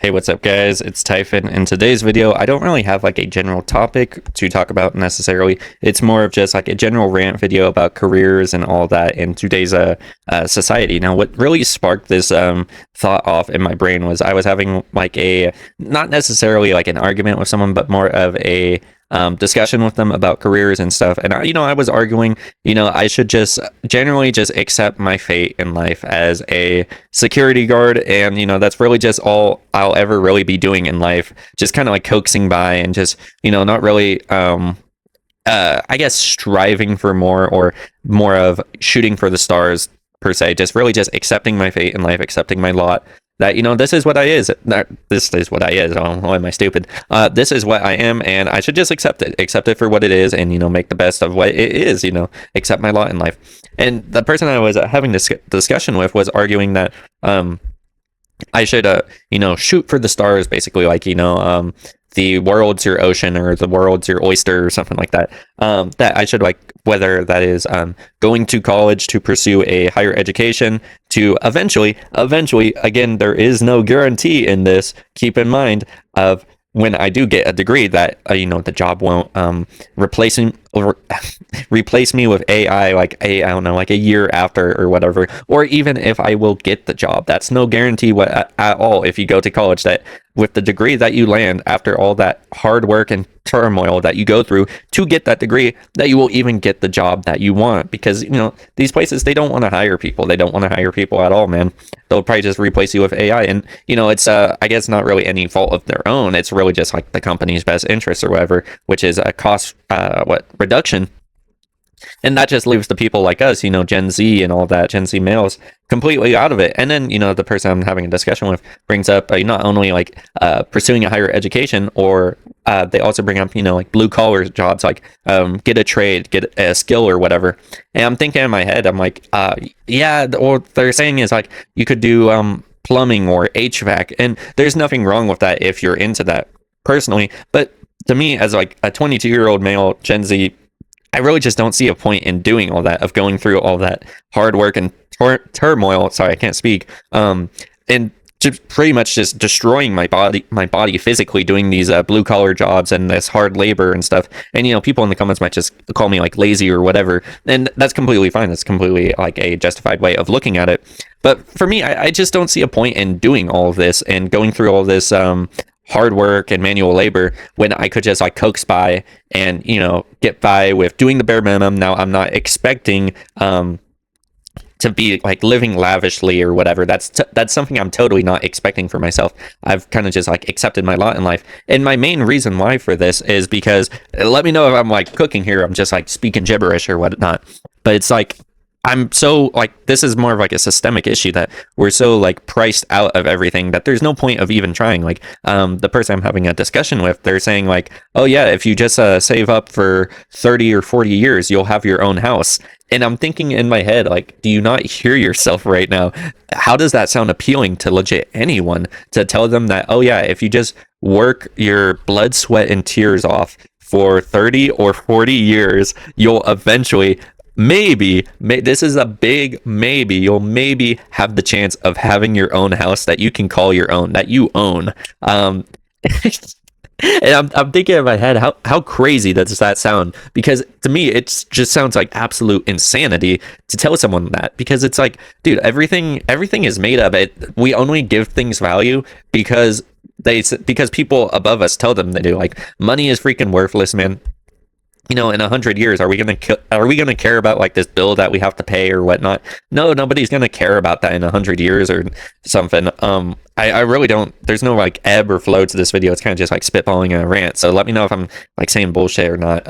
Hey, what's up, guys? It's Typhon. In today's video, I don't really have like a general topic to talk about necessarily. It's more of just like a general rant video about careers and all that in today's society. Now, what really sparked this thought off in my brain was I was having like a not necessarily like an argument with someone, but more of a discussion with them about careers and stuff. And I was arguing, I should just generally just accept my fate in life as a security guard, and that's really just all I'll ever really be doing in life, just kind of like coaxing by and just not really I guess striving for more or more of shooting for the stars per se, just really just accepting my fate in life, accepting my lot, that this is what I is. This is what I is. Oh, why am I stupid? This is what I am, and I should just accept it for what it is, and make the best of what it is. Accept my lot in life. And the person I was having this discussion with was arguing that I should shoot for the stars, basically, like the world's your ocean or the world's your oyster or something like that. That I should, like, whether that is going to college to pursue a higher education, to eventually, again, there is no guarantee in this, keep in mind, of when I do get a degree that the job won't replace me with AI like I don't know, like a year after or whatever, or even if I will get the job, that's no guarantee at all. If you go to college, that with the degree that you land after all that hard work and turmoil that you go through to get that degree, that you will even get the job that you want, because these places, they don't want to hire people. They don't want to hire people at all, man. They'll probably just replace you with AI, and it's I guess not really any fault of their own. It's really just like the company's best interest or whatever, which is a cost reduction. And that just leaves the people like us, Gen Z and all that, Gen Z males, completely out of it. And then, the person I'm having a discussion with brings up not only like pursuing a higher education, or they also bring up, like blue collar jobs, like get a trade, get a skill or whatever. And I'm thinking in my head, I'm like, yeah, what they're saying is like you could do plumbing or HVAC. And there's nothing wrong with that if you're into that personally. But to me, as like a 22-year-old male, Gen Z, I really just don't see a point in doing all that, of going through all that hard work and turmoil. Sorry, I can't speak. And just pretty much just destroying my body physically, doing these blue collar jobs and this hard labor and stuff. And people in the comments might just call me like lazy or whatever, and that's completely fine. That's completely like a justified way of looking at it. But for me, I just don't see a point in doing all of this and going through all this hard work and manual labor, when I could just like coax by and get by with doing the bare minimum. Now, I'm not expecting to be like living lavishly or whatever. That's something I'm totally not expecting for myself. I've kind of just like accepted my lot in life. And my main reason why for this is because, let me know if I'm like cooking here, I'm just like speaking gibberish or whatnot, but it's like I'm so like, this is more of like a systemic issue, that we're so like priced out of everything that there's no point of even trying. Like the person I'm having a discussion with, they're saying like, oh yeah, if you just save up for 30 or 40 years, you'll have your own house. And I'm thinking in my head, like, do you not hear yourself right now? How does that sound appealing to legit anyone, to tell them that, oh yeah, if you just work your blood, sweat, and tears off for 30 or 40 years, you'll eventually, this is a big maybe, you'll maybe have the chance of having your own house that you can call your own, that you own. And I'm thinking in my head, how crazy does that sound? Because to me, it just sounds like absolute insanity to tell someone that, because it's like, dude, everything is made of it. We only give things value because people above us tell them they do. Like, money is freaking worthless, man. In 100 years, are we gonna care about like this bill that we have to pay or whatnot? No, nobody's gonna care about that in 100 years or something. I really don't. There's no like ebb or flow to this video. It's kind of just like spitballing a rant. So let me know if I'm like saying bullshit or not.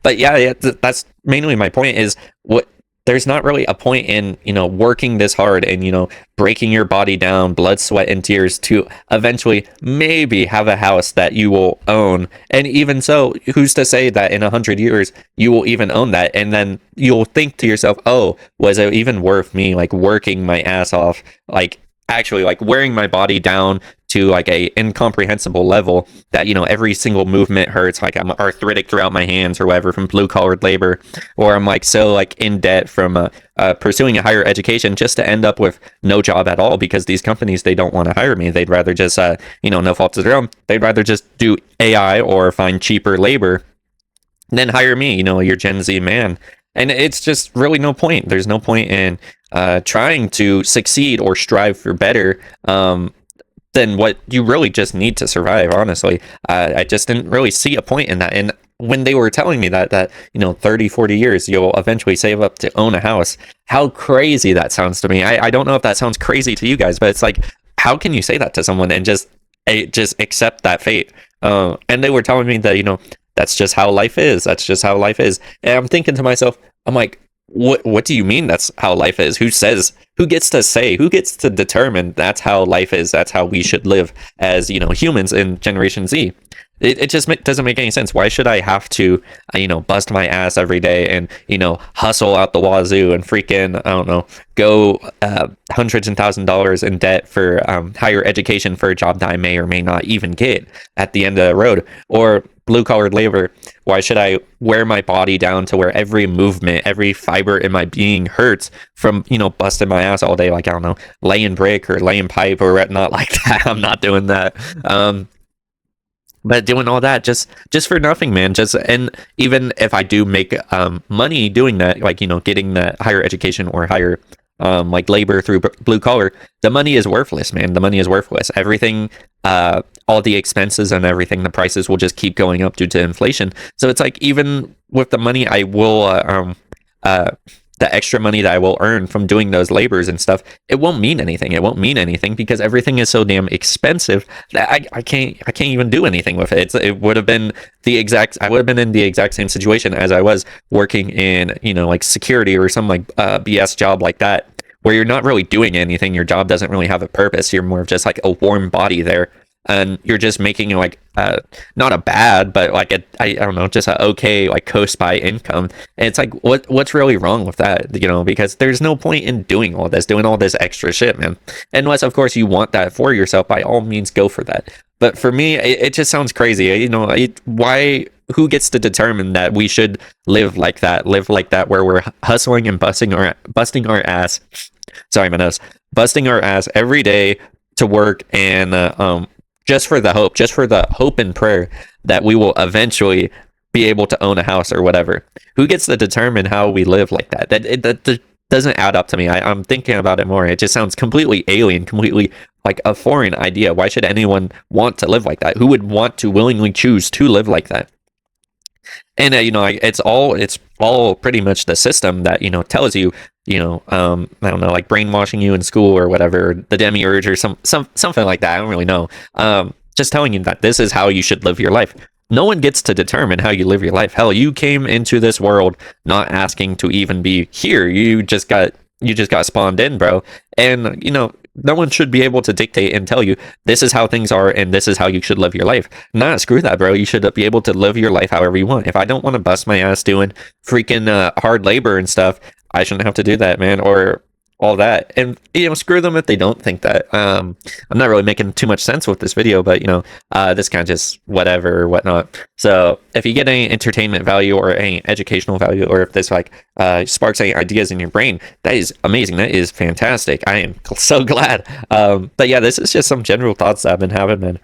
But yeah, that's mainly my point. Is what. There's not really a point in, working this hard and, breaking your body down, blood, sweat, and tears, to eventually maybe have a house that you will own. And even so, who's to say that in 100 years you will even own that? And then you'll think to yourself, oh, was it even worth me like working my ass off, like actually like wearing my body down to like a incomprehensible level that, you know, every single movement hurts, like I'm arthritic throughout my hands or whatever from blue collared labor, or I'm like so like in debt from pursuing a higher education just to end up with no job at all, because these companies, they don't want to hire me. They'd rather just you know, no fault of their own, they'd rather just do AI or find cheaper labor than hire me, you know, your Gen Z man. And it's just really no point. There's no point in trying to succeed or strive for better than what you really just need to survive, honestly. I just didn't really see a point in that. And when they were telling me that, you know, 30, 40 years, you'll eventually save up to own a house, how crazy that sounds to me. I don't know if that sounds crazy to you guys, but it's like, how can you say that to someone and just accept that fate? And they were telling me that, you know, that's just how life is. That's just how life is. And I'm thinking to myself, I'm like, what do you mean that's how life is? Who gets to say, who gets to determine that's how life is? That's how we should live as, you know, humans in Generation Z. It just doesn't make any sense. Why should I have to, you know, bust my ass every day and, you know, hustle out the wazoo and freaking, I don't know, go hundreds and $1,000s in debt for higher education for a job that I may or may not even get at the end of the road? Or blue collared labor, why should I wear my body down to where every movement, every fiber in my being hurts from, you know, busting my ass all day, like, I don't know, laying brick or laying pipe or not like that. I'm not doing that. But doing all that just for nothing, man. And even if I do make money doing that, like, you know, getting that higher education or higher like labor through blue collar, the money is worthless, man. The money is worthless. Everything, all the expenses and everything, the prices will just keep going up due to inflation. So it's like, even with the money I will the extra money that I will earn from doing those labors and stuff, it won't mean anything. It won't mean anything because everything is so damn expensive that I can't even do anything with it. It would have been I would have been in the exact same situation as I was working in, you know, like security or some like BS job like that, where you're not really doing anything. Your job doesn't really have a purpose. You're more of just like a warm body there. And you're just making like not a bad, but like I don't know, just a okay like coast by income. And it's like, what's really wrong with that? You know, because there's no point in doing all this extra shit, man. Unless of course you want that for yourself, by all means go for that. But for me, it just sounds crazy. You know, why? Who gets to determine that we should live like that, where we're hustling and busting our ass? Sorry, my nose. Busting our ass every day to work and just for the hope and prayer that we will eventually be able to own a house or whatever. Who gets to determine how we live like that? That doesn't add up to me. I'm thinking about it more. It just sounds completely alien, completely like a foreign idea. Why should anyone want to live like that? Who would want to willingly choose to live like that? And you know, it's all pretty much the system that, you know, tells you, you know, I don't know, like brainwashing you in school or whatever, the Demiurge or something like that. I don't really know. Just telling you that this is how you should live your life. No one gets to determine how you live your life. Hell, you came into this world not asking to even be here. You just got spawned in, bro. And you know, no one should be able to dictate and tell you this is how things are and this is how you should live your life. Nah, screw that, bro. You should be able to live your life however you want. If I don't want to bust my ass doing freaking hard labor and stuff, I shouldn't have to do that, man, or all that. And you know, screw them if they don't think that. I'm not really making too much sense with this video, but you know, this kind of just whatever or whatnot. So if you get any entertainment value or any educational value, or if this like sparks any ideas in your brain, that is amazing. That is fantastic. I am so glad. But yeah, this is just some general thoughts that I've been having, man.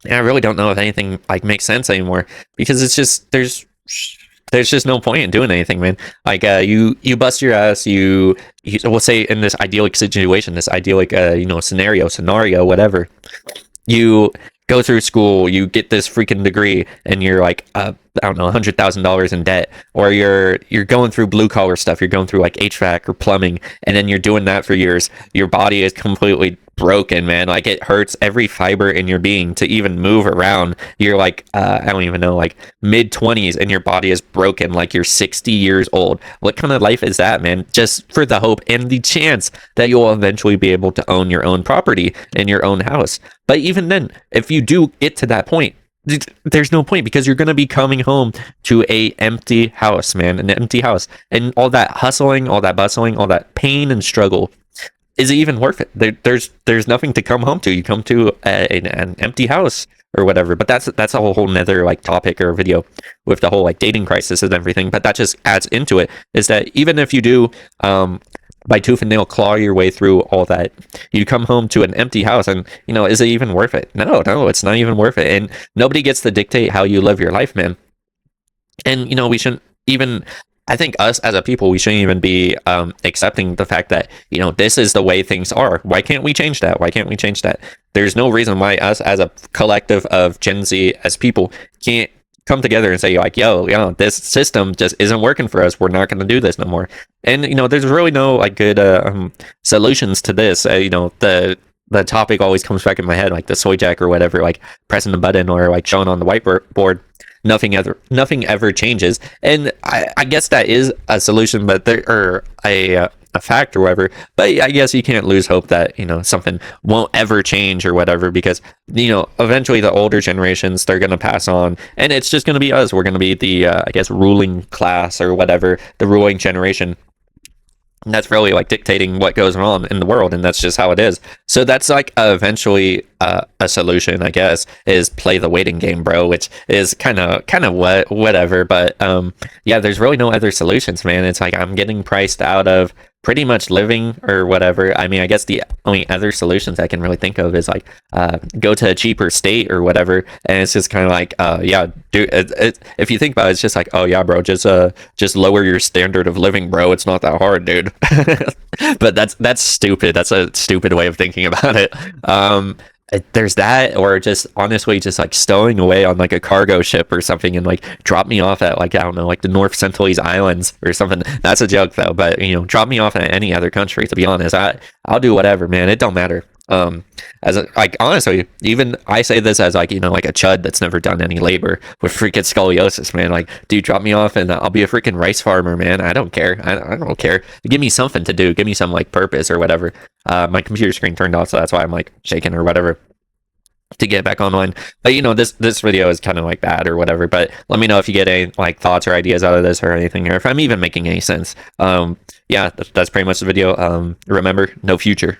And I really don't know if anything like makes sense anymore, because it's just there's just no point in doing anything, man. Like you bust your ass, you we'll say in this idyllic situation, this idyllic you know, scenario, whatever. You go through school, you get this freaking degree, and you're like I don't know, $100,000 in debt, or you're going through blue collar stuff, you're going through like HVAC or plumbing, and then you're doing that for years. Your body is completely broken, man. Like it hurts every fiber in your being to even move around. You're like I don't even know, like mid-20s, and your body is broken like you're 60 years old. What kind of life is that, man? Just for the hope and the chance that you'll eventually be able to own your own property and your own house. But even then, if you do get to that point, there's no point, because you're going to be coming home to a empty house, man, an empty house. And all that hustling, all that bustling, all that pain and struggle, is it even worth it? There's nothing to come home to. You come to an empty house or whatever. But that's a whole nother like topic or video with the whole like dating crisis and everything. But that just adds into it, is that even if you do by tooth and nail claw your way through all that, you come home to an empty house, and is it even worth it? No, it's not even worth it. And nobody gets to dictate how you live your life, man. And we shouldn't even, I think us as a people, we shouldn't even be accepting the fact that this is the way things are. Why can't we change that? Why can't we change that? There's no reason why us as a collective of Gen Z as people can't come together and say like, yo, this system just isn't working for us. We're not going to do this no more. And there's really no like good solutions to this. The topic always comes back in my head, like the soy jack or whatever, like pressing the button or like showing on the whiteboard. Nothing ever changes. And I guess that is a solution, but there, or a fact or whatever. But I guess you can't lose hope that something won't ever change or whatever, because eventually the older generations, they're going to pass on, and it's just going to be us. We're going to be the I guess ruling class or whatever, the ruling generation. And that's really like dictating what goes on in the world, and that's just how it is. So that's like eventually a solution, I guess, is play the waiting game, bro, which is kind of whatever. But yeah, there's really no other solutions, man. It's like I'm getting priced out of pretty much living or whatever. I mean, I guess the only other solutions I can really think of is like go to a cheaper state or whatever. And it's just kind of like, yeah, dude, if you think about it, it's just like, oh yeah, bro, just lower your standard of living, bro. It's not that hard, dude. But that's stupid. That's a stupid way of thinking about it. There's that, or just honestly just like stowing away on like a cargo ship or something and like drop me off at like, I don't know, like the North Sentinelese Islands or something. That's a joke though, but drop me off at any other country, to be honest. I'll do whatever, man. It don't matter. Like honestly, even I say this as like like a chud that's never done any labor with freaking scoliosis, man. Like, dude, drop me off and I'll be a freaking rice farmer, man. I don't care. I don't care. Give me something to do. Give me some like purpose or whatever. My computer screen turned off, so that's why I'm like shaking or whatever to get back online. But this video is kind of like bad or whatever. But let me know if you get any like thoughts or ideas out of this or anything, or if I'm even making any sense. Yeah, that's pretty much the video. Remember, no future.